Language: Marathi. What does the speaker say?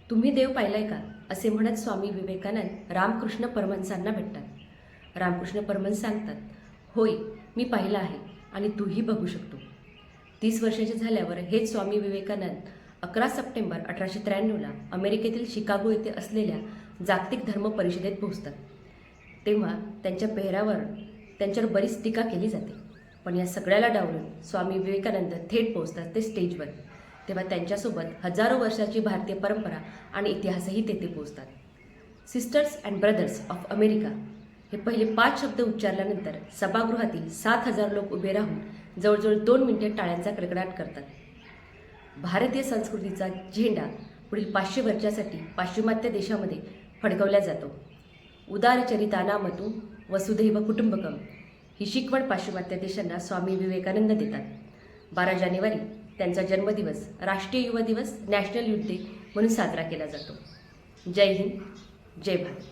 तुम्ही देव पाहिलाय का असे म्हणत स्वामी विवेकानंद रामकृष्ण परमहंसांना भेटतात. रामकृष्ण परमहंस सांगतात, होय मी पाहिलं आहे आणि तूही बघू शकतो. 30 वर्षाचे झाल्यावर हेच स्वामी विवेकानंद 11 सप्टेंबर 1893ला अमेरिकेतील शिकागो येथे असलेल्या जागतिक धर्म परिषदेत पोहोचतात. तेव्हा त्यांच्या पेहरावर त्यांच्यावर बरीच टीका केली जाते. पण या सगळ्याला डावलून स्वामी विवेकानंद थेट पोहोचतात ते स्टेजवर. तेव्हा त्यांच्यासोबत हजारो वर्षाची भारतीय परंपरा आणि इतिहासही तेथे पोहोचतात. Sisters and brothers of America हे पहिले 5 शब्द उच्चारल्यानंतर सभागृहातील 7,000 लोक उभे राहून जवळजवळ 2 मिनिटे टाळ्यांचा कडकडाट करतात. भारतीय संस्कृतीचा झेंडा पुढील 500 वर्षासाठी पाश्चिमात्य देशामध्ये फडकवला जातो. उदारचरितानामतु वसुधैव कुटुंबकम ही शिकवण पाश्चिमात्य देशांना स्वामी विवेकानंद देतात. 12 जानेवारी त्यांचा जन्मदिवस राष्ट्रीय युवा दिवस, नॅशनल युथ डे म्हणून साजरा केला जातो. जय हिंद, जय भारत.